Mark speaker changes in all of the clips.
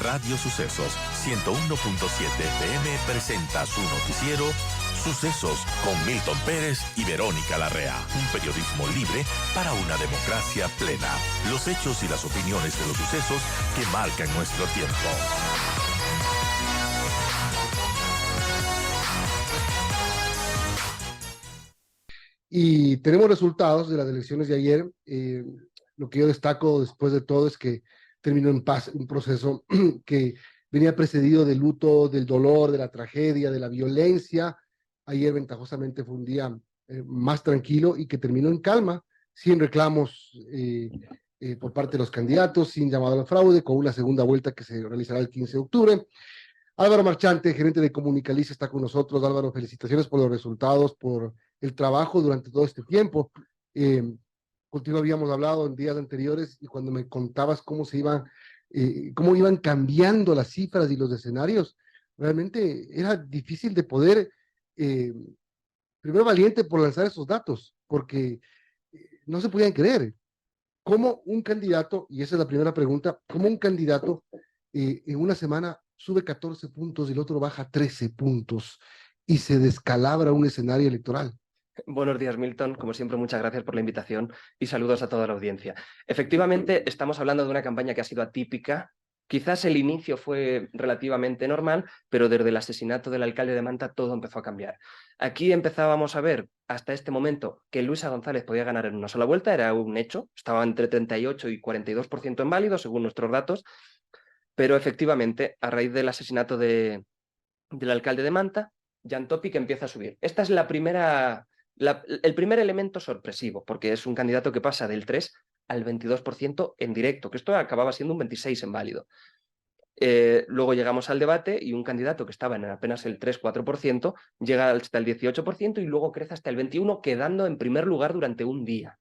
Speaker 1: Radio Sucesos 101.7 FM presenta su noticiero Sucesos con Milton Pérez y Verónica Larrea. Un periodismo libre para una democracia plena. Los hechos y las opiniones de los sucesos que marcan nuestro tiempo.
Speaker 2: Y tenemos resultados de las elecciones de ayer. Lo que yo destaco después de todo es que terminó en paz un proceso que venía precedido del luto, del dolor, de la tragedia, de la violencia. Ayer ventajosamente fue un día más tranquilo y que terminó en calma, sin reclamos por parte de los candidatos, sin llamado al fraude, con una segunda vuelta que se realizará el 15 de octubre. Álvaro Marchante, gerente de Comunicaliza, está con nosotros. Álvaro, felicitaciones por los resultados, por el trabajo durante todo este tiempo. Contigo habíamos hablado en días anteriores y cuando me contabas cómo iban cambiando las cifras y los escenarios, realmente era difícil de poder, primero valiente por lanzar esos datos, porque no se podían creer. ¿Cómo un candidato, y esa es la primera pregunta, cómo un candidato en una semana sube 14 puntos y el otro baja 13 puntos y se descalabra un escenario electoral?
Speaker 3: Buenos días, Milton. Como siempre, muchas gracias por la invitación y saludos a toda la audiencia. Efectivamente, estamos hablando de una campaña que ha sido atípica. Quizás el inicio fue relativamente normal, pero desde el asesinato del alcalde de Manta todo empezó a cambiar. Aquí empezábamos a ver hasta este momento que Luisa González podía ganar en una sola vuelta, era un hecho, estaba entre 38 y 42% en válido, según nuestros datos, pero efectivamente, a raíz del asesinato del alcalde de Manta, Jan Topic empieza a subir. Esta es el primer elemento sorpresivo, porque es un candidato que pasa del 3 al 22% en directo, que esto acababa siendo un 26% en válido. Luego llegamos al debate y un candidato que estaba en apenas el 3-4% llega hasta el 18% y luego crece hasta el 21%, quedando en primer lugar durante un día.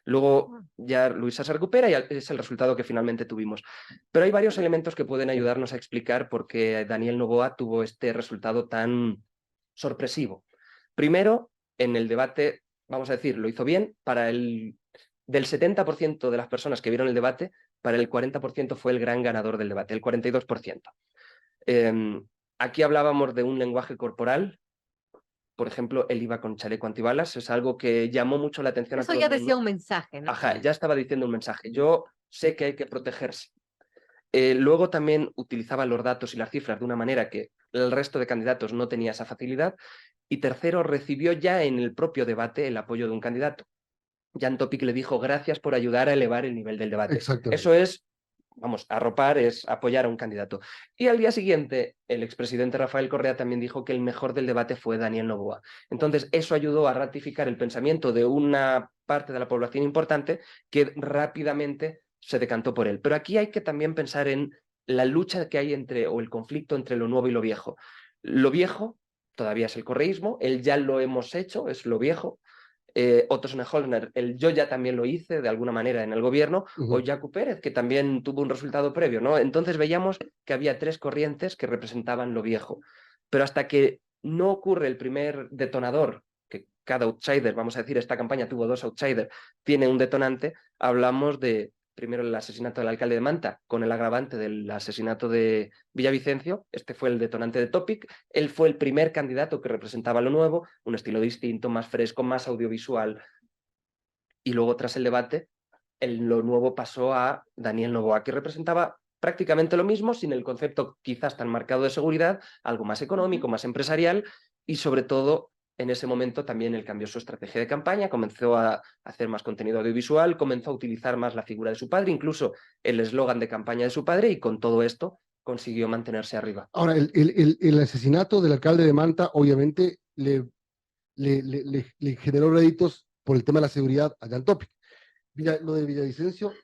Speaker 3: Luego ya Luisa se recupera y es el resultado que finalmente tuvimos. Pero hay varios elementos que pueden ayudarnos a explicar por qué Daniel Noboa tuvo este resultado tan sorpresivo. Primero, en el debate, vamos a decir, lo hizo bien. Del 70% de las personas que vieron el debate, para el 40% fue el gran ganador del debate, el 42%. Aquí hablábamos de un lenguaje corporal. Por ejemplo, él iba con chaleco antibalas, es algo que llamó mucho la atención a todo el mundo.
Speaker 4: Eso ya decía un mensaje, ¿no?
Speaker 3: Ajá, ya estaba diciendo un mensaje. Yo sé que hay que protegerse. Luego también utilizaba los datos y las cifras de una manera que el resto de candidatos no tenía esa facilidad. Y tercero, recibió ya en el propio debate el apoyo de un candidato. Jan Topic le dijo gracias por ayudar a elevar el nivel del debate. Eso es, vamos, arropar, es apoyar a un candidato. Y al día siguiente, el expresidente Rafael Correa también dijo que el mejor del debate fue Daniel Noboa. Entonces, eso ayudó a ratificar el pensamiento de una parte de la población importante que rápidamente se decantó por él. Pero aquí hay que también pensar en la lucha que hay o el conflicto entre lo nuevo y lo viejo. Lo viejo todavía es el correísmo, el ya lo hemos hecho, es lo viejo. Otto Schneeholdner, el yo ya también lo hice de alguna manera en el gobierno, o Jakub Pérez, que también tuvo un resultado previo, ¿no? Entonces veíamos que había tres corrientes que representaban lo viejo. Pero hasta que no ocurre el primer detonador, que cada outsider, vamos a decir, esta campaña tuvo dos outsiders, tiene un detonante, hablamos de primero el asesinato del alcalde de Manta, con el agravante del asesinato de Villavicencio. Este fue el detonante de Topic. Él fue el primer candidato que representaba lo nuevo, un estilo distinto, más fresco, más audiovisual. Y luego, tras el debate, lo nuevo pasó a Daniel Noboa, que representaba prácticamente lo mismo, sin el concepto quizás tan marcado de seguridad, algo más económico, más empresarial y sobre todo en ese momento también él cambió su estrategia de campaña, comenzó a hacer más contenido audiovisual, comenzó a utilizar más la figura de su padre, incluso el eslogan de campaña de su padre, y con todo esto consiguió mantenerse arriba.
Speaker 2: Ahora, el asesinato del alcalde de Manta obviamente le generó réditos por el tema de la seguridad a Jan Topic. Lo de Villavicencio,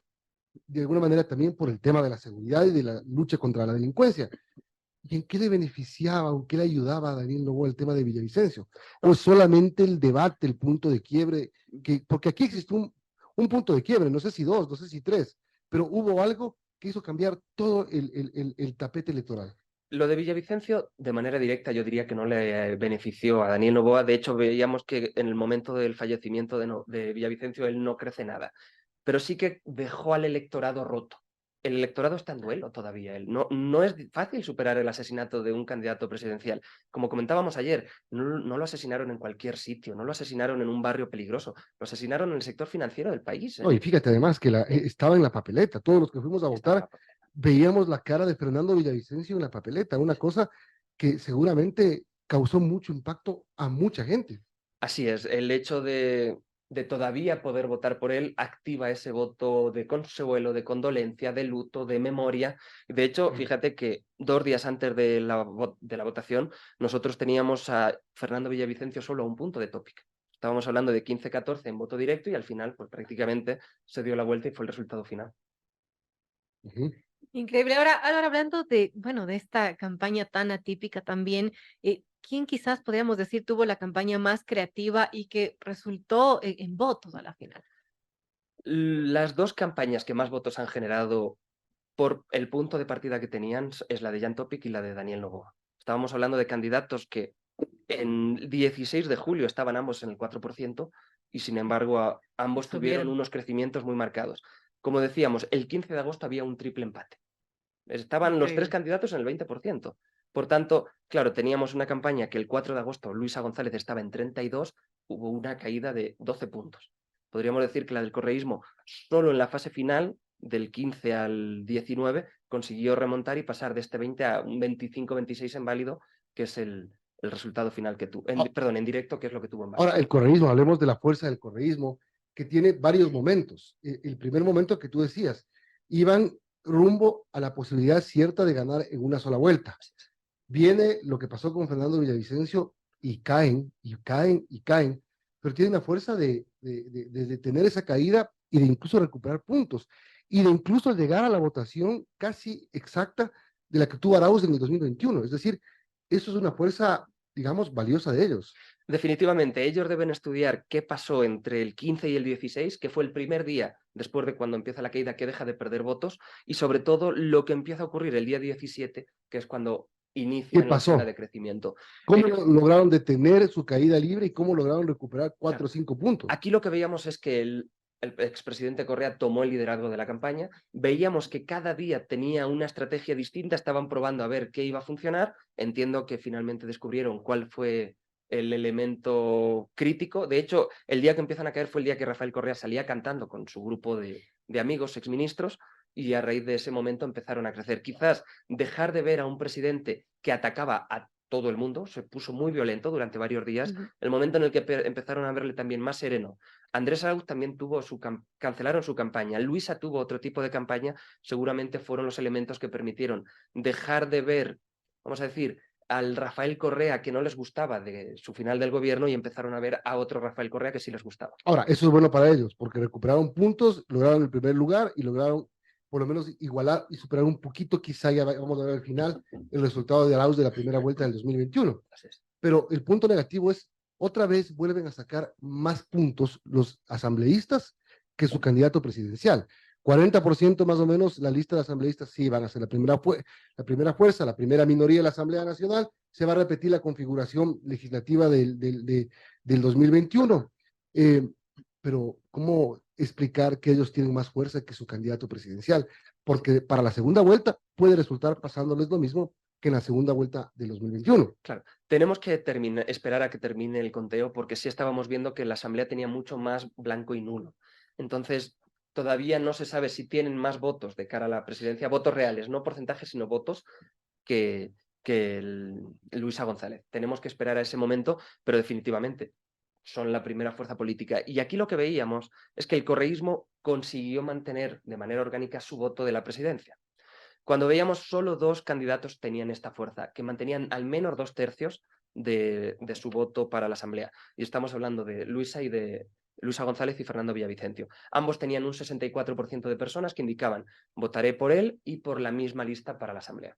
Speaker 2: de alguna manera también por el tema de la seguridad y de la lucha contra la delincuencia. ¿Y en qué le beneficiaba o qué le ayudaba a Daniel Noboa el tema de Villavicencio? ¿O solamente el debate, el punto de quiebre? Porque aquí existe un punto de quiebre, no sé si dos, no sé si tres, pero hubo algo que hizo cambiar todo el tapete electoral.
Speaker 3: Lo de Villavicencio, de manera directa, yo diría que no le benefició a Daniel Noboa. De hecho, veíamos que en el momento del fallecimiento de Villavicencio él no crece nada. Pero sí que dejó al electorado roto. el electorado está en duelo todavía. No es fácil superar el asesinato de un candidato presidencial. Como comentábamos ayer, no lo asesinaron en cualquier sitio, no lo asesinaron en un barrio peligroso, lo asesinaron en el sector financiero del país.
Speaker 2: No, y fíjate además que estaba en la papeleta, todos los que fuimos a votar veíamos la cara de Fernando Villavicencio en la papeleta, una cosa que seguramente causó mucho impacto a mucha gente.
Speaker 3: Así es, el hecho de todavía poder votar por él activa ese voto de consuelo, de condolencia, de luto, de memoria. De hecho, fíjate que 2 días antes de la votación, nosotros teníamos a Fernando Villavicencio solo a un punto de Topic. Estábamos hablando de 15-14 en voto directo y al final, pues prácticamente se dio la vuelta y fue el resultado final.
Speaker 4: Increíble. Ahora hablando de, bueno, de esta campaña tan atípica también, ¿quién quizás podríamos decir tuvo la campaña más creativa y que resultó en votos a la final?
Speaker 3: Las 2 campañas que más votos han generado por el punto de partida que tenían es la de Jan Topic y la de Daniel Noboa. Estábamos hablando de candidatos que en 16 de julio estaban ambos en el 4% y sin embargo ambos tuvieron unos crecimientos muy marcados. Como decíamos, el 15 de agosto había un triple empate. Estaban los 3 candidatos en el 20%. Por tanto, claro, teníamos una campaña que el 4 de agosto Luisa González estaba en 32, hubo una caída de 12 puntos. Podríamos decir que la del correísmo solo en la fase final, del 15 al 19, consiguió remontar y pasar de este 20 a un 25-26 en válido, que es el resultado final que tuvo, perdón, en directo, que es lo que tuvo en válido.
Speaker 2: Ahora, el correísmo, hablemos de la fuerza del correísmo, que tiene varios momentos. El primer momento que tú decías, iban rumbo a la posibilidad cierta de ganar en una sola vuelta. Viene lo que pasó con Fernando Villavicencio y caen, y caen, y caen, pero tienen la fuerza de detener esa caída y de incluso recuperar puntos, y de incluso llegar a la votación casi exacta de la que tuvo Arauz en el 2021. Es decir, eso es una fuerza, digamos, valiosa de ellos.
Speaker 3: Definitivamente, ellos deben estudiar qué pasó entre el 15 y el 16, que fue el primer día después de cuando empieza la caída que deja de perder votos, y sobre todo lo que empieza a ocurrir el día 17, que es cuando inicia la senda de crecimiento.
Speaker 2: ¿Cómo lograron detener su caída libre y cómo lograron recuperar 4 o 5 puntos?
Speaker 3: Aquí lo que veíamos es que el expresidente Correa tomó el liderazgo de la campaña, veíamos que cada día tenía una estrategia distinta, estaban probando a ver qué iba a funcionar, entiendo que finalmente descubrieron cuál fue el elemento crítico. De hecho, el día que empiezan a caer fue el día que Rafael Correa salía cantando con su grupo de amigos, exministros, y a raíz de ese momento empezaron a crecer. Quizás dejar de ver a un presidente que atacaba a todo el mundo, se puso muy violento durante varios días, el momento en el que empezaron a verle también más sereno. Andrés Arauz también tuvo cancelaron su campaña, Luisa tuvo otro tipo de campaña, seguramente fueron los elementos que permitieron dejar de ver, vamos a decir, al Rafael Correa que no les gustaba de su final del gobierno y empezaron a ver a otro Rafael Correa que sí les gustaba.
Speaker 2: Ahora, eso es bueno para ellos, porque recuperaron puntos, lograron el primer lugar y lograron por lo menos igualar y superar un poquito, quizá ya vamos a ver al final, el resultado de Arauz de la primera vuelta del 2021. Pero el punto negativo es, otra vez vuelven a sacar más puntos los asambleístas que su candidato presidencial. 40% más o menos la lista de asambleístas sí van a ser la primera fuerza, la primera minoría de la Asamblea Nacional, se va a repetir la configuración legislativa del 2021. Pero ¿cómo explicar que ellos tienen más fuerza que su candidato presidencial? Porque para la segunda vuelta puede resultar pasándoles lo mismo que en la segunda vuelta del 2021.
Speaker 3: Claro, tenemos que esperar a que termine el conteo porque sí estábamos viendo que la Asamblea tenía mucho más blanco y nulo. Entonces, todavía no se sabe si tienen más votos de cara a la presidencia, votos reales, no porcentajes, sino votos que Luisa González. Tenemos que esperar a ese momento, pero definitivamente son la primera fuerza política. Y aquí lo que veíamos es que el correísmo consiguió mantener de manera orgánica su voto de la presidencia. Cuando veíamos solo 2 candidatos tenían esta fuerza, que mantenían al menos 2/3 de su voto para la Asamblea. Y estamos hablando de Luisa González y Fernando Villavicencio. Ambos tenían un 64% de personas que indicaban votaré por él y por la misma lista para la Asamblea.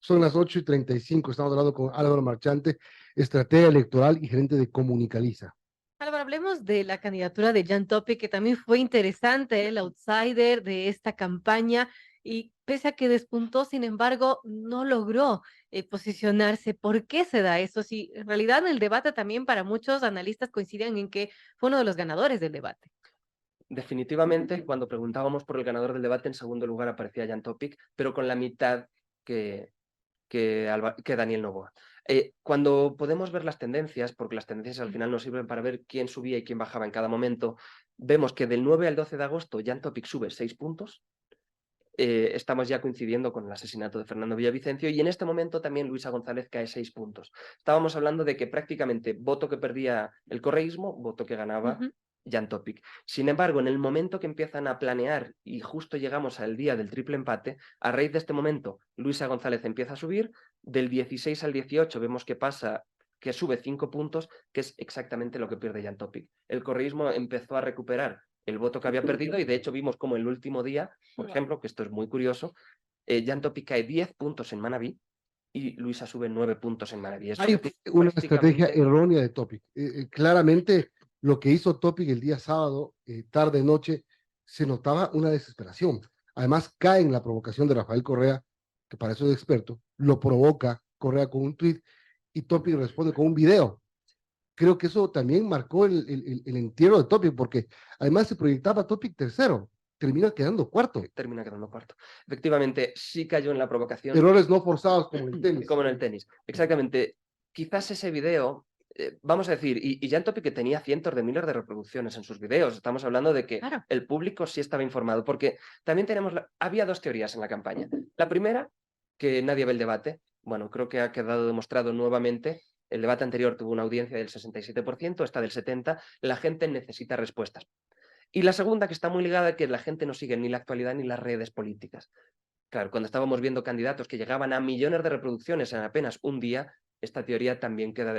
Speaker 2: Son las 8:35, estamos hablando con Álvaro Marchante, estratega electoral y gerente de Comunicaliza.
Speaker 4: Álvaro, hablemos de la candidatura de Jan Topic, que también fue interesante, el outsider de esta campaña, y pese a que despuntó, sin embargo, no logró posicionarse. ¿Por qué se da eso? Si en realidad en el debate también para muchos analistas coinciden en que fue uno de los ganadores del debate.
Speaker 3: definitivamente, cuando preguntábamos por el ganador del debate, en segundo lugar aparecía Jan Topic, pero con la mitad que Daniel Noboa. Cuando podemos ver las tendencias, porque las tendencias al final nos sirven para ver quién subía y quién bajaba en cada momento, vemos que del 9 al 12 de agosto Jan Topic sube 6 puntos. Estamos ya coincidiendo con el asesinato de Fernando Villavicencio y en este momento también Luisa González cae 6 puntos. Estábamos hablando de que prácticamente voto que perdía el correísmo, voto que ganaba Jan Topic. Sin embargo, en el momento que empiezan a planear y justo llegamos al día del triple empate, a raíz de este momento Luisa González empieza a subir, del 16 al 18 vemos que pasa, que sube 5 puntos, que es exactamente lo que pierde Jan Topic. El correísmo empezó a recuperar el voto que había perdido y de hecho vimos como el último día, por ejemplo, que esto es muy curioso, Jan Topic cae 10 puntos en Manabí y Luisa sube 9 puntos en Manabí.
Speaker 2: Hay una estrategia errónea de Topic. Claramente lo que hizo Topic el día sábado, tarde, noche, se notaba una desesperación. Además cae en la provocación de Rafael Correa, que para eso es experto, lo provoca Correa con un tweet y Topic responde con un video. Creo que eso también marcó el entierro de Topic, porque además se proyectaba Topic tercero, termina quedando cuarto.
Speaker 3: Termina quedando cuarto. Efectivamente, sí cayó en la provocación.
Speaker 2: Errores no forzados como en el tenis.
Speaker 3: Como en el tenis, exactamente. Quizás ese video, vamos a decir, y Jan Topic que tenía cientos de miles de reproducciones en sus videos, estamos hablando de que el público sí estaba informado, porque también había dos teorías en la campaña. La primera, que nadie ve el debate. Bueno, creo que ha quedado demostrado nuevamente. El debate anterior tuvo una audiencia del 67%, esta del 70%. La gente necesita respuestas. Y la segunda, que está muy ligada, es que la gente no sigue ni la actualidad ni las redes políticas. Claro, cuando estábamos viendo candidatos que llegaban a millones de reproducciones en apenas un día, esta teoría también queda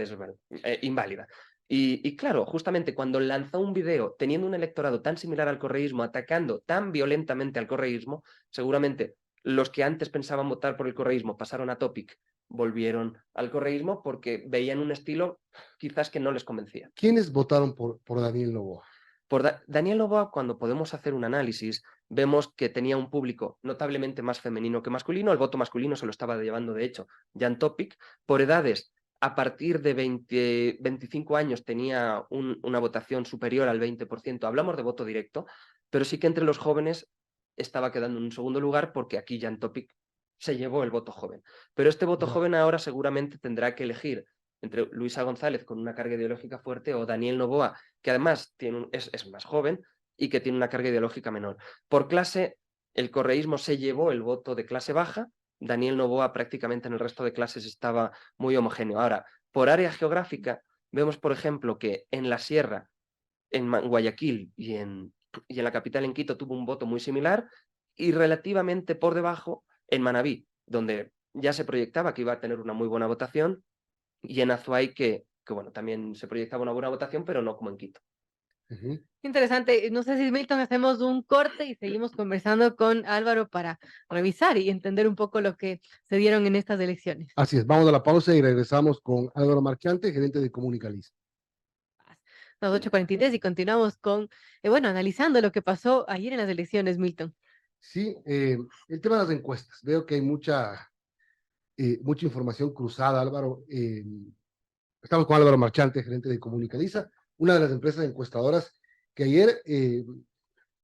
Speaker 3: inválida. Y claro, justamente cuando lanzó un video teniendo un electorado tan similar al correísmo, atacando tan violentamente al correísmo, seguramente los que antes pensaban votar por el correísmo pasaron a Topic, volvieron al correísmo porque veían un estilo quizás que no les convencía.
Speaker 2: ¿Quiénes votaron por Daniel Noboa?
Speaker 3: Por Daniel Noboa, cuando podemos hacer un análisis, vemos que tenía un público notablemente más femenino que masculino. El voto masculino se lo estaba llevando, de hecho, Jan Topic. Por edades, a partir de 25 años tenía una votación superior al 20%. Hablamos de voto directo, pero sí que entre los jóvenes estaba quedando en un segundo lugar porque aquí Jan Topic se llevó el voto joven. Pero este voto joven ahora seguramente tendrá que elegir entre Luisa González con una carga ideológica fuerte o Daniel Noboa, que además es más joven y que tiene una carga ideológica menor. Por clase, el correísmo se llevó el voto de clase baja, Daniel Noboa prácticamente en el resto de clases estaba muy homogéneo. Ahora, por área geográfica, vemos, por ejemplo, que en la Sierra, en Guayaquil y en la capital, en Quito, tuvo un voto muy similar y relativamente por debajo en Manabí, donde ya se proyectaba que iba a tener una muy buena votación, y en Azuay que bueno, también se proyectaba una buena votación, pero no como en Quito.
Speaker 4: Interesante. No sé si, Milton, hacemos un corte y seguimos conversando con Álvaro para revisar y entender un poco lo que se dieron en estas elecciones.
Speaker 2: Así es, vamos a la pausa y regresamos con Álvaro Marchante, gerente de Comunicaliza.
Speaker 4: Las 8:43 y continuamos con, analizando lo que pasó ayer en las elecciones, Milton.
Speaker 2: Sí, el tema de las encuestas. Veo que hay mucha información cruzada, Álvaro. Estamos con Álvaro Marchante, gerente de Comunicaliza, una de las empresas encuestadoras que ayer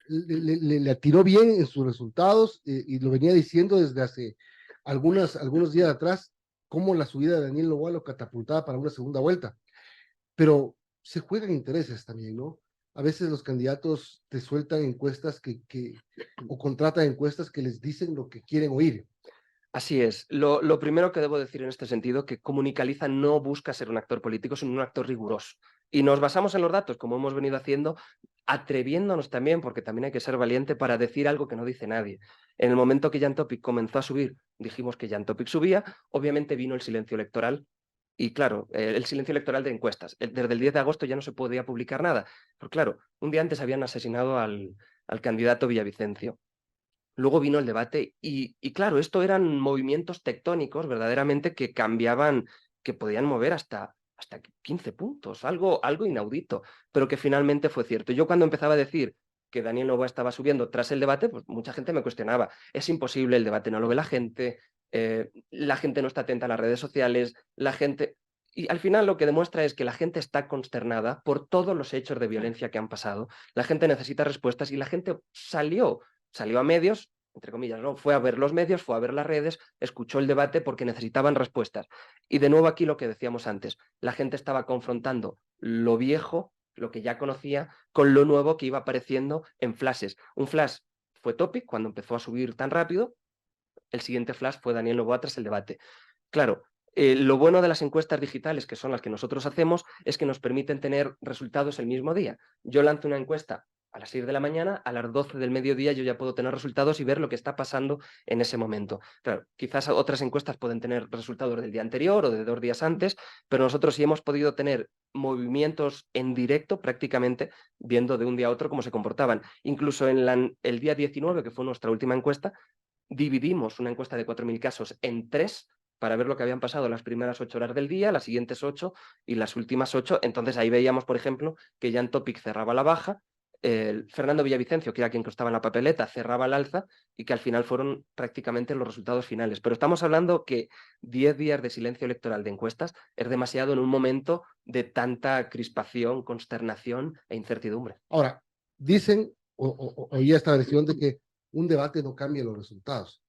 Speaker 2: le atiró bien en sus resultados y lo venía diciendo desde hace algunos días atrás, cómo la subida de Daniel Noboa lo catapultaba para una segunda vuelta. Pero se juegan intereses también, ¿no? A veces los candidatos te sueltan encuestas o contratan encuestas que les dicen lo que quieren oír.
Speaker 3: Así es. Lo primero que debo decir en este sentido, que Comunicaliza no busca ser un actor político, sino un actor riguroso. Y nos basamos en los datos, como hemos venido haciendo, atreviéndonos también, porque también hay que ser valiente para decir algo que no dice nadie. En el momento que Jan Topic comenzó a subir, dijimos que Jan Topic subía, obviamente vino el silencio electoral. Y claro, el silencio electoral de encuestas. Desde el 10 de agosto ya no se podía publicar nada. Pero claro, un día antes habían asesinado al candidato Villavicencio. Luego vino el debate y claro, esto eran movimientos tectónicos verdaderamente que cambiaban, que podían mover hasta 15 puntos, algo inaudito, pero que finalmente fue cierto. Yo cuando empezaba a decir que Daniel Noboa estaba subiendo tras el debate, pues mucha gente me cuestionaba, es imposible, el debate no lo ve la gente no está atenta a las redes sociales, la gente... Y al final lo que demuestra es que la gente está consternada por todos los hechos de violencia que han pasado. La gente necesita respuestas y la gente salió a medios, entre comillas, ¿no? Fue a ver los medios, fue a ver las redes, escuchó el debate porque necesitaban respuestas. Y de nuevo aquí lo que decíamos antes, la gente estaba confrontando lo viejo, lo que ya conocía, con lo nuevo que iba apareciendo en flashes. Un flash fue Topic cuando empezó a subir tan rápido, el siguiente flash fue Daniel Noboa tras el debate. Claro, lo bueno de las encuestas digitales, que son las que nosotros hacemos, es que nos permiten tener resultados el mismo día. Yo lanzo una encuesta a las 6 de la mañana, a las 12 del mediodía yo ya puedo tener resultados y ver lo que está pasando en ese momento. Claro, quizás otras encuestas pueden tener resultados del día anterior o de 2 días antes, pero nosotros sí hemos podido tener movimientos en directo prácticamente viendo de un día a otro cómo se comportaban. Incluso en el día 19, que fue nuestra última encuesta, dividimos una encuesta de 4.000 casos en 3 para ver lo que habían pasado las primeras 8 horas del día, las siguientes 8 y las últimas 8. Entonces ahí veíamos, por ejemplo, que Jan Topic cerraba la baja, Fernando Villavicencio, que era quien estaba en la papeleta, cerraba el alza y que al final fueron prácticamente los resultados finales. Pero estamos hablando que 10 días de silencio electoral de encuestas es demasiado en un momento de tanta crispación, consternación e incertidumbre.
Speaker 2: Ahora, dicen, oí esta versión de que un debate no cambia los resultados.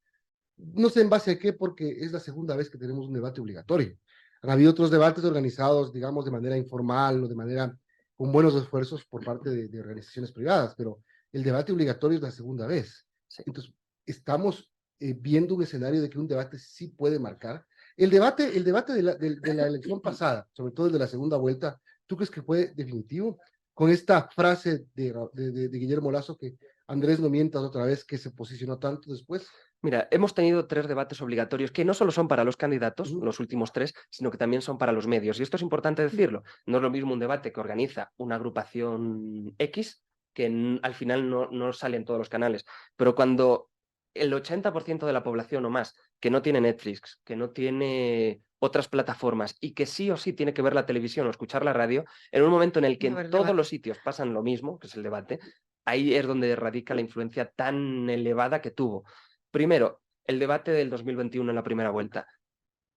Speaker 2: No sé en base a qué, porque es la segunda vez que tenemos un debate obligatorio. Han habido otros debates organizados, digamos, de manera informal o de manera con buenos esfuerzos por parte de organizaciones privadas, pero el debate obligatorio es la segunda vez.
Speaker 3: Sí.
Speaker 2: Entonces, estamos viendo un escenario de que un debate sí puede marcar. El debate de la elección pasada, sobre todo el de la segunda vuelta, ¿tú crees que fue definitivo? Con esta frase de Guillermo Lasso, que Andrés no mientas otra vez, que se posicionó tanto después.
Speaker 3: Mira, hemos tenido 3 debates obligatorios que no solo son para los candidatos, los últimos 3, sino que también son para los medios. Y esto es importante decirlo. No es lo mismo un debate que organiza una agrupación X, que al final no sale en todos los canales. Pero cuando el 80% de la población o más que no tiene Netflix, que no tiene otras plataformas y que sí o sí tiene que ver la televisión o escuchar la radio, en un momento en el que en todos los sitios pasan lo mismo, que es el debate, ahí es donde radica la influencia tan elevada que tuvo. Primero, el debate del 2021 en la primera vuelta.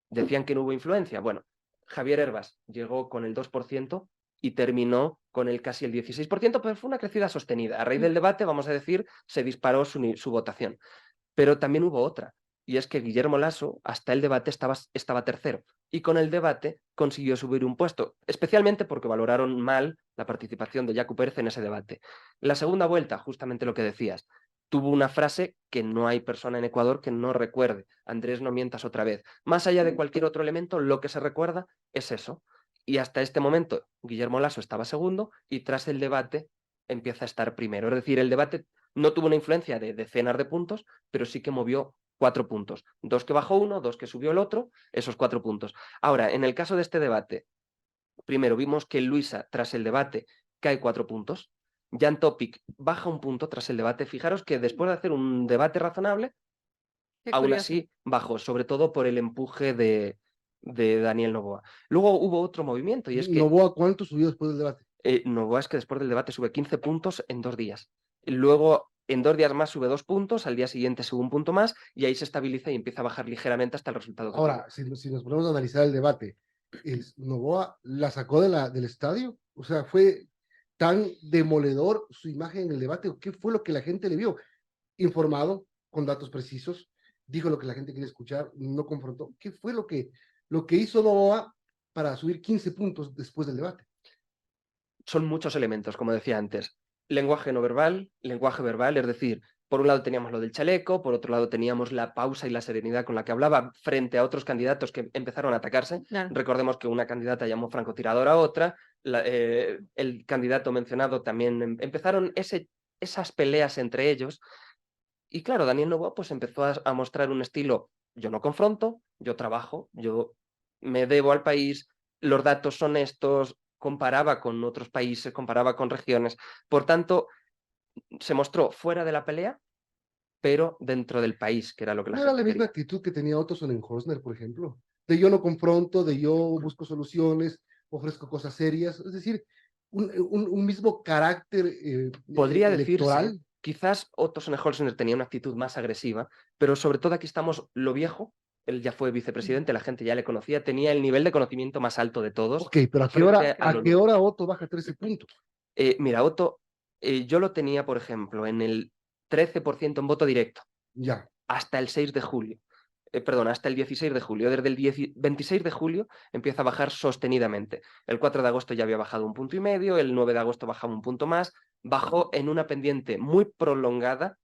Speaker 3: Decían que no hubo influencia. Bueno, Javier Herbas llegó con el 2% y terminó con el casi el 16%, pero fue una crecida sostenida. A raíz del debate, vamos a decir, se disparó su votación. Pero también hubo otra, y es que Guillermo Lasso hasta el debate estaba tercero, y con el debate consiguió subir un puesto, especialmente porque valoraron mal la participación de Yacu Pérez en ese debate. La segunda vuelta, justamente lo que decías, tuvo una frase que no hay persona en Ecuador que no recuerde. Andrés, no mientas otra vez. Más allá de cualquier otro elemento, lo que se recuerda es eso. Y hasta este momento, Guillermo Lasso estaba segundo y tras el debate empieza a estar primero. Es decir, el debate no tuvo una influencia de decenas de puntos, pero sí que movió 4 puntos. 2 que bajó uno, 2 que subió el otro, esos 4 puntos. Ahora, en el caso de este debate, primero vimos que Luisa, tras el debate, cae 4 puntos. Jan Topic baja un punto tras el debate. Fijaros que después de hacer un debate razonable, aún así bajó, sobre todo por el empuje de Daniel Noboa. Luego hubo otro movimiento y es que...
Speaker 2: ¿Noboa cuánto subió después del debate?
Speaker 3: Noboa es que después del debate sube 15 puntos en 2 días. Luego, en 2 días más sube 2 puntos, al día siguiente sube un punto más y ahí se estabiliza y empieza a bajar ligeramente hasta el resultado.
Speaker 2: Ahora, si nos ponemos a analizar el debate, ¿Noboa la sacó del estadio? O sea, ¿fue tan demoledor su imagen en el debate? ¿O qué fue lo que la gente le vio? Informado, con datos precisos, dijo lo que la gente quería escuchar, no confrontó. ¿Qué fue lo que hizo Noboa para subir 15 puntos después del debate?
Speaker 3: Son muchos elementos, como decía antes. Lenguaje no verbal, lenguaje verbal, es decir, por un lado teníamos lo del chaleco, por otro lado teníamos la pausa y la serenidad con la que hablaba frente a otros candidatos que empezaron a atacarse. Claro. Recordemos que una candidata llamó francotiradora a otra, el candidato mencionado también empezaron esas peleas entre ellos. Y claro, Daniel Noboa pues empezó a mostrar un estilo, yo no confronto, yo trabajo, yo me debo al país, los datos son estos, comparaba con otros países, comparaba con regiones. Por tanto, se mostró fuera de la pelea, pero dentro del país, que era lo que la gente
Speaker 2: quería. ¿No era la misma actitud que tenía Otto Sonnenhorstner, por ejemplo? De yo no confronto, de yo busco soluciones, ofrezco cosas serias. Es decir, un mismo carácter
Speaker 3: podría
Speaker 2: electoral.
Speaker 3: Decirse, quizás Otto Sonnenhorstner tenía una actitud más agresiva, pero sobre todo aquí estamos lo viejo él ya fue vicepresidente, la gente ya le conocía, tenía el nivel de conocimiento más alto de todos.
Speaker 2: Ok, pero
Speaker 3: frente
Speaker 2: ¿a qué hora Otto baja 13 puntos?
Speaker 3: Mira, Otto, yo lo tenía, por ejemplo, en el 13% en voto directo,
Speaker 2: Ya.
Speaker 3: hasta el 6 de julio. Perdón, hasta el 16 de julio. Desde el 26 de julio empieza a bajar sostenidamente. El 4 de agosto ya había bajado 1,5 puntos, el 9 de agosto bajaba 1 punto más, bajó en una pendiente muy prolongada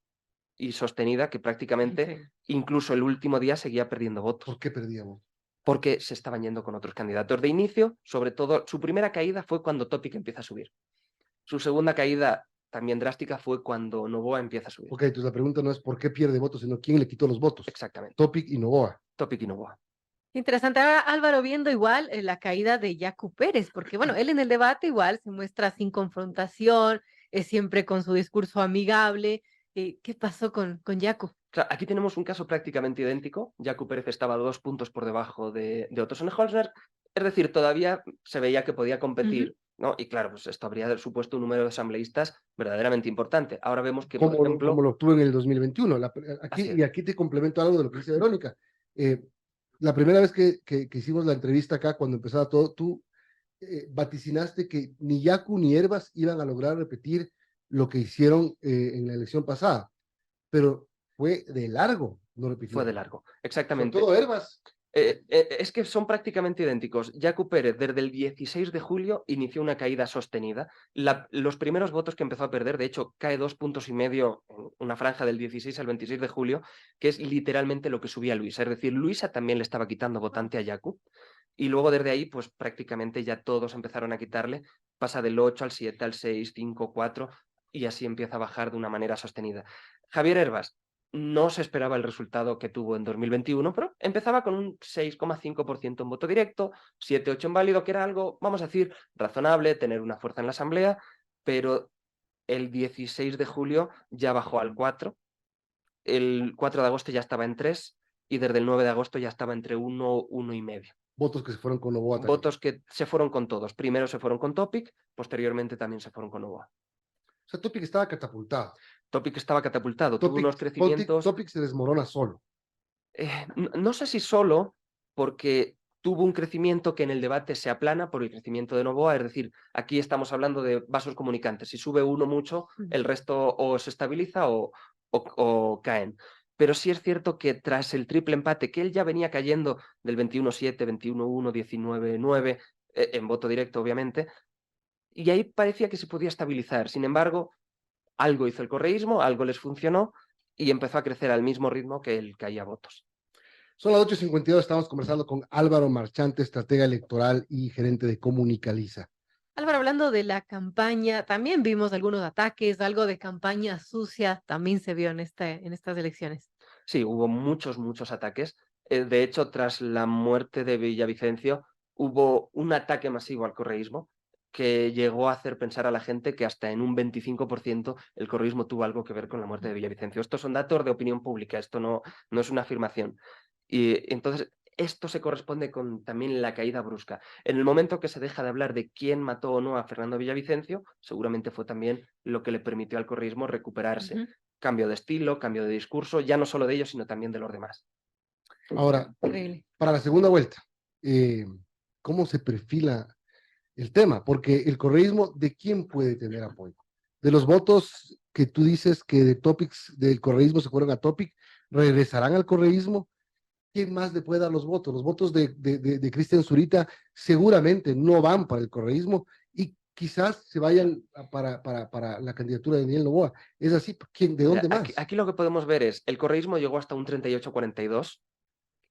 Speaker 3: y sostenida que prácticamente incluso el último día seguía perdiendo votos.
Speaker 2: ¿Por qué perdíamos?
Speaker 3: Porque se estaban yendo con otros candidatos de inicio. Sobre todo, su primera caída fue cuando Topic empieza a subir. Su segunda caída, también drástica, fue cuando Noboa empieza a subir.
Speaker 2: Ok, entonces la pregunta no es por qué pierde votos, sino quién le quitó los votos.
Speaker 3: Exactamente.
Speaker 2: Topic y Noboa.
Speaker 3: Topic y Noboa.
Speaker 4: Interesante. Ahora, Álvaro, viendo igual la caída de Yacu Pérez, porque bueno, él en el debate igual se muestra sin confrontación, siempre con su discurso amigable. ¿Qué pasó con Yacu?
Speaker 3: Claro, aquí tenemos un caso prácticamente idéntico. Yacu Pérez estaba 2 puntos por debajo de Otto Sonnenholzner. Es decir, todavía se veía que podía competir, ¿no? Y claro, pues esto habría supuesto un número de asambleístas verdaderamente importante. Ahora vemos que, por ejemplo...
Speaker 2: Como lo obtuvo en el 2021. Y aquí te complemento algo de lo que dice Verónica. La primera vez que hicimos la entrevista acá, cuando empezaba todo, tú vaticinaste que ni Yacu ni Herbas iban a lograr repetir lo que hicieron en la elección pasada. Pero fue de largo, no repitió.
Speaker 3: Fue de largo, exactamente.
Speaker 2: Sobre todo Herbas.
Speaker 3: Es que son prácticamente idénticos. Yacu Pérez, desde el 16 de julio, inició una caída sostenida. Los primeros votos que empezó a perder, de hecho, cae 2,5 puntos en una franja del 16 al 26 de julio, que es literalmente lo que subía Luisa. Es decir, Luisa también le estaba quitando votante a Yacu. Y luego desde ahí, pues prácticamente ya todos empezaron a quitarle. Pasa del 8 al 7, al 6, 5, 4, y así empieza a bajar de una manera sostenida. Javier Herbas no se esperaba el resultado que tuvo en 2021, pero empezaba con un 6,5% en voto directo, 7,8% en válido, que era algo, vamos a decir, razonable, tener una fuerza en la asamblea, pero el 16 de julio ya bajó al 4%, el 4 de agosto ya estaba en 3%, y desde el 9 de agosto ya estaba entre 1, 1,5%.
Speaker 2: Votos que se fueron con Noboa.
Speaker 3: Votos que se fueron con todos. Primero se fueron con Topic, posteriormente también se fueron con Noboa.
Speaker 2: O sea, Topic estaba catapultado.
Speaker 3: Topic estaba catapultado, tuvo unos crecimientos...
Speaker 2: Topic se desmorona solo.
Speaker 3: No sé si solo, porque tuvo un crecimiento que en el debate se aplana por el crecimiento de Noboa, es decir, aquí estamos hablando de vasos comunicantes. Si sube uno mucho, el resto o se estabiliza o caen. Pero sí es cierto que tras el triple empate, que él ya venía cayendo del 21-7, 21-1, 19-9, en voto directo, obviamente, y ahí parecía que se podía estabilizar. Sin embargo, algo hizo el correísmo, algo les funcionó y empezó a crecer al mismo ritmo que él caía votos.
Speaker 2: Son las 8:52, estamos conversando con Álvaro Marchante, estratega electoral y gerente de Comunicaliza.
Speaker 4: Álvaro, hablando de la campaña, también vimos algunos ataques, algo de campaña sucia también se vio en estas elecciones.
Speaker 3: Sí, hubo muchos ataques. De hecho, tras la muerte de Villavicencio, hubo un ataque masivo al correísmo que llegó a hacer pensar a la gente que hasta en un 25% el correísmo tuvo algo que ver con la muerte de Villavicencio. Estos son datos de opinión pública, esto no es una afirmación. Y entonces, esto se corresponde con también la caída brusca. En el momento que se deja de hablar de quién mató o no a Fernando Villavicencio, seguramente fue también lo que le permitió al correísmo recuperarse. Cambio de estilo, cambio de discurso, ya no solo de ellos, sino también de los demás.
Speaker 2: Ahora,
Speaker 4: Increíble.
Speaker 2: para la segunda vuelta, ¿cómo se perfila el tema? Porque el correísmo, ¿de quién puede tener apoyo? De los votos que tú dices que de Topics del correísmo se fueron a Topic, ¿regresarán al correísmo? ¿Quién más le puede dar los votos? Los votos de Cristian Zurita seguramente no van para el correísmo y quizás se vayan para la candidatura de Daniel Noboa. Es así, ¿de dónde más?
Speaker 3: Aquí lo que podemos ver es, el correísmo llegó hasta un 38-42,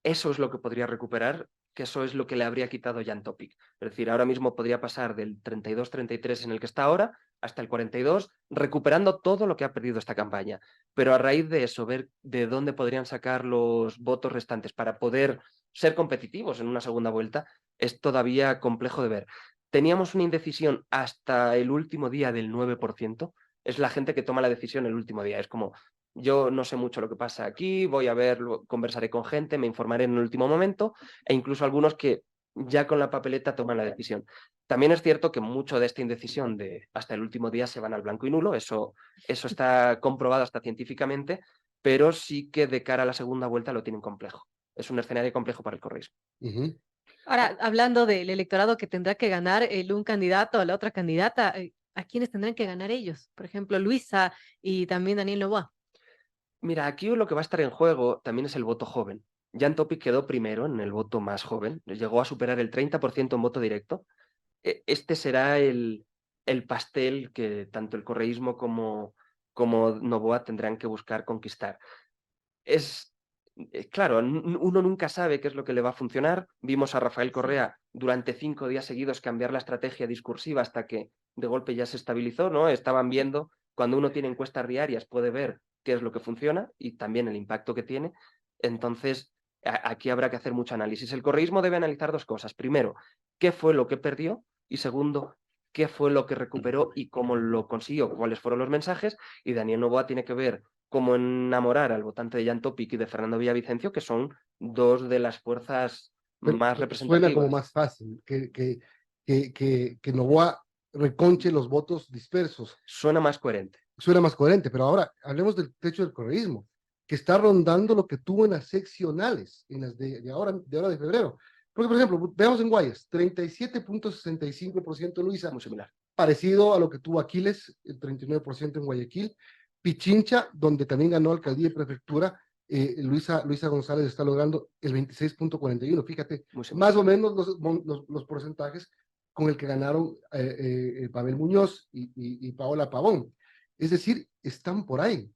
Speaker 3: eso es lo que podría recuperar, que eso es lo que le habría quitado Jan Topic. Es decir, ahora mismo podría pasar del 32-33 en el que está ahora hasta el 42, recuperando todo lo que ha perdido esta campaña. Pero a raíz de eso, ver de dónde podrían sacar los votos restantes para poder ser competitivos en una segunda vuelta, es todavía complejo de ver. Teníamos una indecisión hasta el último día del 9%, es la gente que toma la decisión el último día, es como... Yo no sé mucho lo que pasa aquí, voy a ver, conversaré con gente, me informaré en el último momento, e incluso algunos que ya con la papeleta toman la decisión. También es cierto que mucho de esta indecisión de hasta el último día se van al blanco y nulo, eso está comprobado hasta científicamente, pero sí que de cara a la segunda vuelta lo tienen complejo. Es un escenario complejo para el correísmo.
Speaker 2: Ujú.
Speaker 4: Ahora, hablando del electorado que tendrá que ganar un candidato o la otra candidata, ¿a quiénes tendrán que ganar ellos? Por ejemplo, Luisa y también Daniel Noboa.
Speaker 3: Mira, aquí lo que va a estar en juego también es el voto joven. Jan Topic quedó primero en el voto más joven, llegó a superar el 30% en voto directo. Este será el pastel que tanto el correísmo como Noboa tendrán que buscar conquistar. Claro, uno nunca sabe qué es lo que le va a funcionar. Vimos a Rafael Correa durante 5 días seguidos cambiar la estrategia discursiva hasta que de golpe ya se estabilizó, ¿no? Estaban viendo, cuando uno tiene encuestas diarias, puede ver qué es lo que funciona y también el impacto que tiene. Entonces, aquí habrá que hacer mucho análisis. El correísmo debe analizar 2 cosas. Primero, qué fue lo que perdió y segundo, qué fue lo que recuperó y cómo lo consiguió, cuáles fueron los mensajes. Y Daniel Noboa tiene que ver cómo enamorar al votante de Jan Topic y de Fernando Villavicencio, que son 2 de las fuerzas
Speaker 2: Pero
Speaker 3: más
Speaker 2: suena como
Speaker 3: representativas.
Speaker 2: más fácil que Noboa reconche los votos dispersos.
Speaker 3: Suena más coherente.
Speaker 2: Suena más coherente, pero ahora hablemos del techo del correísmo, que está rondando lo que tuvo en las seccionales, en las de ahora de febrero. Porque, por ejemplo, veamos en Guayas, 37.65% Luisa,
Speaker 3: Muy similar.
Speaker 2: parecido a lo que tuvo Aquiles, el 39% en Guayaquil. Pichincha, donde también ganó alcaldía y prefectura, Luisa González está logrando el 26.41%. Fíjate,
Speaker 3: Muy similar.
Speaker 2: más o menos los porcentajes con el que ganaron Pavel Muñoz y Paola Pavón. Es decir, están por ahí,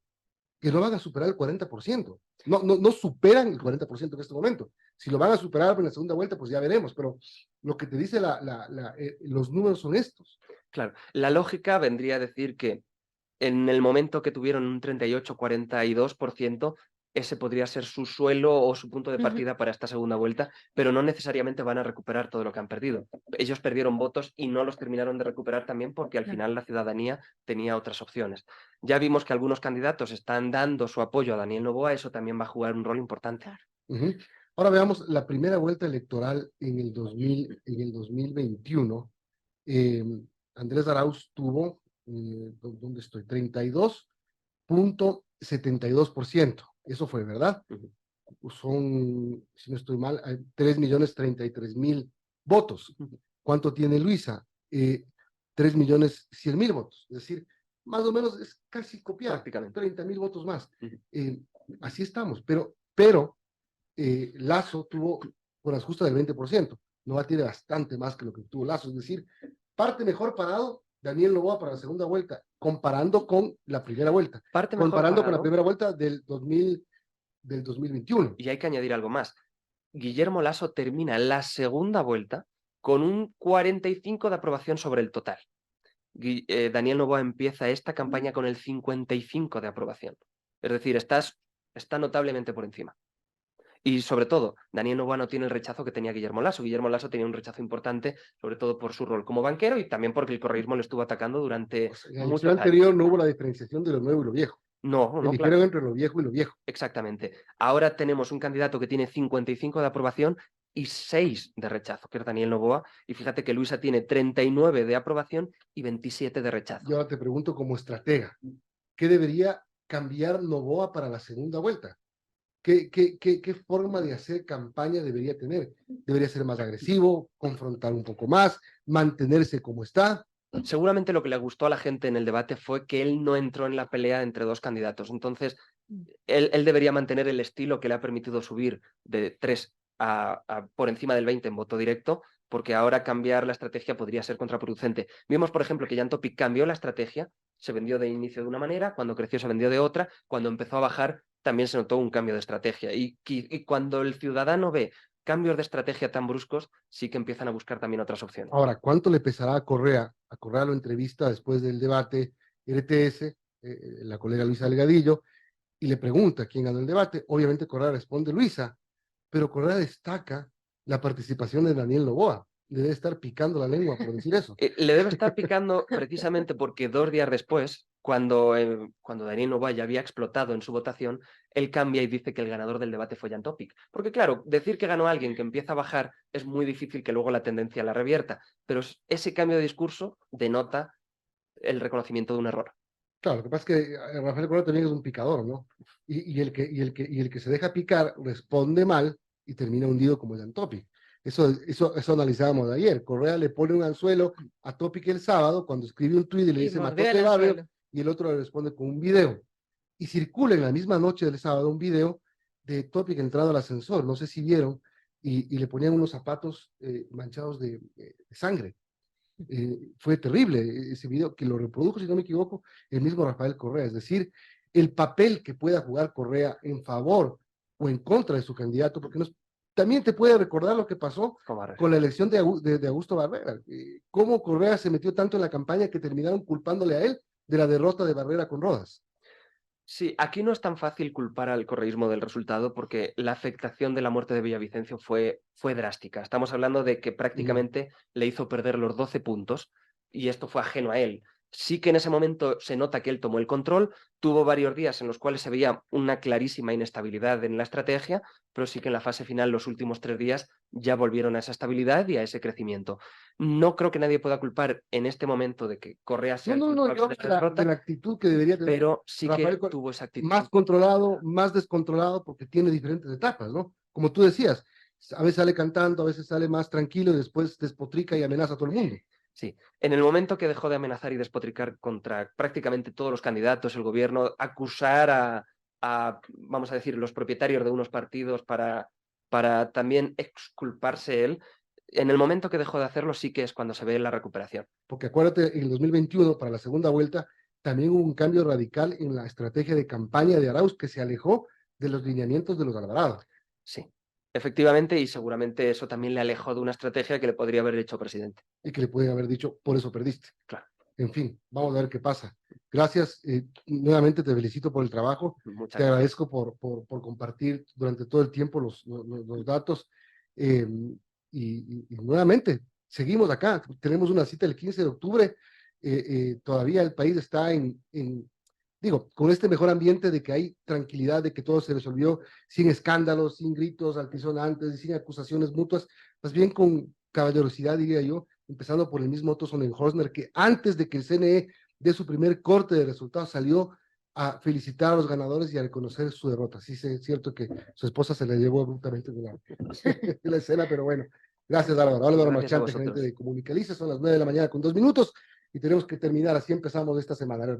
Speaker 2: que no van a superar el 40%. No superan el 40% en este momento. Si lo van a superar en la segunda vuelta, pues ya veremos, pero lo que te dice los números son estos.
Speaker 3: Claro, la lógica vendría a decir que en el momento que tuvieron un 38-42%, ese podría ser su suelo o su punto de partida para esta segunda vuelta, pero no necesariamente van a recuperar todo lo que han perdido. Ellos perdieron votos y no los terminaron de recuperar también porque al final la ciudadanía tenía otras opciones. Ya vimos que algunos candidatos están dando su apoyo a Daniel Noboa, eso también va a jugar un rol importante.
Speaker 2: Ahora veamos la primera vuelta electoral en el 2021. Andrés Arauz tuvo, ¿dónde estoy? 32.72%. Eso fue, ¿verdad? Son, si no estoy mal, 3.033.000 votos. ¿Cuánto tiene Luisa? 3.100.000 votos. Es decir, más o menos es casi copiar.
Speaker 3: Prácticamente.
Speaker 2: 30.000 votos más. Así estamos. Pero Lazo tuvo con las justas del 20%. Noboa tiene bastante más que lo que tuvo Lazo. Es decir, parte mejor parado Daniel Noboa para la segunda vuelta, comparando con la primera vuelta. Comparando con la primera vuelta del 2021.
Speaker 3: Y hay que añadir algo más. Guillermo Lasso termina la segunda vuelta con un 45% de aprobación sobre el total. Daniel Noboa empieza esta campaña con el 55% de aprobación. Es decir, está notablemente por encima. Y sobre todo, Daniel Noboa no tiene el rechazo que tenía Guillermo Lasso. Guillermo Lasso tenía un rechazo importante, sobre todo por su rol como banquero y también porque el correísmo lo estuvo atacando durante
Speaker 2: en la
Speaker 3: muchos
Speaker 2: elección anterior
Speaker 3: años.
Speaker 2: no hubo la diferenciación de lo nuevo y lo viejo.
Speaker 3: No,
Speaker 2: Eligieron
Speaker 3: claro.
Speaker 2: entre lo viejo y lo viejo.
Speaker 3: Exactamente. Ahora tenemos un candidato que tiene 55 de aprobación y 6 de rechazo, que es Daniel Noboa. Y fíjate que Luisa tiene 39 de aprobación y 27 de rechazo.
Speaker 2: Yo ahora te pregunto como estratega, ¿qué debería cambiar Noboa para la segunda vuelta? ¿Qué forma de hacer campaña debería tener? ¿Debería ser más agresivo, confrontar un poco más, mantenerse como está?
Speaker 3: Seguramente lo que le gustó a la gente en el debate fue que él no entró en la pelea entre 2 candidatos. Entonces, él debería mantener el estilo que le ha permitido subir de 3 por encima del 20 en voto directo, porque ahora cambiar la estrategia podría ser contraproducente. Vimos, por ejemplo, que Jan Topic cambió la estrategia, se vendió de inicio de una manera, cuando creció se vendió de otra, cuando empezó a bajar también se notó un cambio de estrategia. Y cuando el ciudadano ve cambios de estrategia tan bruscos, sí que empiezan a buscar también otras opciones.
Speaker 2: Ahora, ¿cuánto le pesará a Correa? A Correa lo entrevista después del debate RTS, la colega Luisa Delgadillo, y le pregunta quién ganó el debate. Obviamente Correa responde Luisa, pero Correa destaca la participación de Daniel Noboa. Le debe estar picando la lengua por decir eso.
Speaker 3: Le debe estar picando precisamente porque 2 días después, cuando Daniel Noboa ya había explotado en su votación, él cambia y dice que el ganador del debate fue Jan Topic. Porque claro, decir que ganó alguien que empieza a bajar es muy difícil que luego la tendencia la revierta, pero ese cambio de discurso denota el reconocimiento de un error.
Speaker 2: Claro, lo que pasa es que Rafael Correa también es un picador, ¿no? Y el que se deja picar responde mal y termina hundido como Jan Topic. Eso analizábamos ayer. Correa le pone un anzuelo a Topic el sábado cuando escribe un tuit y le
Speaker 4: Y
Speaker 2: dice
Speaker 4: mordió el
Speaker 2: matote barrio,
Speaker 4: anzuelo.
Speaker 2: y el otro le responde con un video. Y circula en la misma noche del sábado un video de Topic entrando al ascensor, no sé si vieron, y le ponían unos zapatos manchados de sangre. Fue terrible ese video, que lo reprodujo, si no me equivoco, el mismo Rafael Correa. Es decir, el papel que pueda jugar Correa en favor o en contra de su candidato, porque también te puede recordar lo que pasó con la elección de Augusto Barrera. Cómo Correa se metió tanto en la campaña que terminaron culpándole a él de la derrota de Barrera con Rodas.
Speaker 3: Sí, aquí no es tan fácil culpar al correísmo del resultado porque la afectación de la muerte de Villavicencio fue drástica. Estamos hablando de que prácticamente le hizo perder los 12 puntos y esto fue ajeno a él. Sí que en ese momento se nota que él tomó el control, tuvo varios días en los cuales se veía una clarísima inestabilidad en la estrategia, pero sí que en la fase final, los últimos 3 días, ya volvieron a esa estabilidad y a ese crecimiento. No creo que nadie pueda culpar en este momento de que Correa sea el culpable
Speaker 2: Yo
Speaker 3: de esta derrota,
Speaker 2: de la actitud que debería tener
Speaker 3: pero sí
Speaker 2: Rafael,
Speaker 3: que tuvo esa actitud.
Speaker 2: más controlado, más descontrolado, porque tiene diferentes etapas, ¿no? Como tú decías, a veces sale cantando, a veces sale más tranquilo y después despotrica y amenaza a todo el mundo.
Speaker 3: Sí, en el momento que dejó de amenazar y despotricar contra prácticamente todos los candidatos, el gobierno, acusar vamos a decir, los propietarios de unos partidos para también exculparse él, en el momento que dejó de hacerlo sí que es cuando se ve la recuperación.
Speaker 2: Porque acuérdate, en el 2021, para la segunda vuelta, también hubo un cambio radical en la estrategia de campaña de Arauz, que se alejó de los lineamientos de los Alvarado.
Speaker 3: Sí, efectivamente, y seguramente eso también le alejó de una estrategia que le podría haber hecho presidente.
Speaker 2: Y que le pueden haber dicho, por eso perdiste.
Speaker 3: Claro.
Speaker 2: En fin, vamos a ver qué pasa. Gracias, nuevamente te felicito por el trabajo.
Speaker 3: Muchas
Speaker 2: Te
Speaker 3: gracias.
Speaker 2: agradezco por compartir durante todo el tiempo los datos. Y nuevamente, seguimos acá. Tenemos una cita el 15 de octubre. Todavía el país está digo, con este mejor ambiente de que hay tranquilidad, de que todo se resolvió sin escándalos, sin gritos altisonantes y sin acusaciones mutuas, más bien con caballerosidad, diría yo, empezando por el mismo Otto Sonnenhorstner, que antes de que el CNE dé su primer corte de resultados salió a felicitar a los ganadores y a reconocer su derrota. Sí, es cierto que su esposa se le llevó abruptamente de la escena, pero bueno. Gracias, Álvaro. Álvaro Marchante, gerente de Comunicaliza. Son las 9 de la mañana con 2 minutos y tenemos que terminar. Así empezamos esta semana.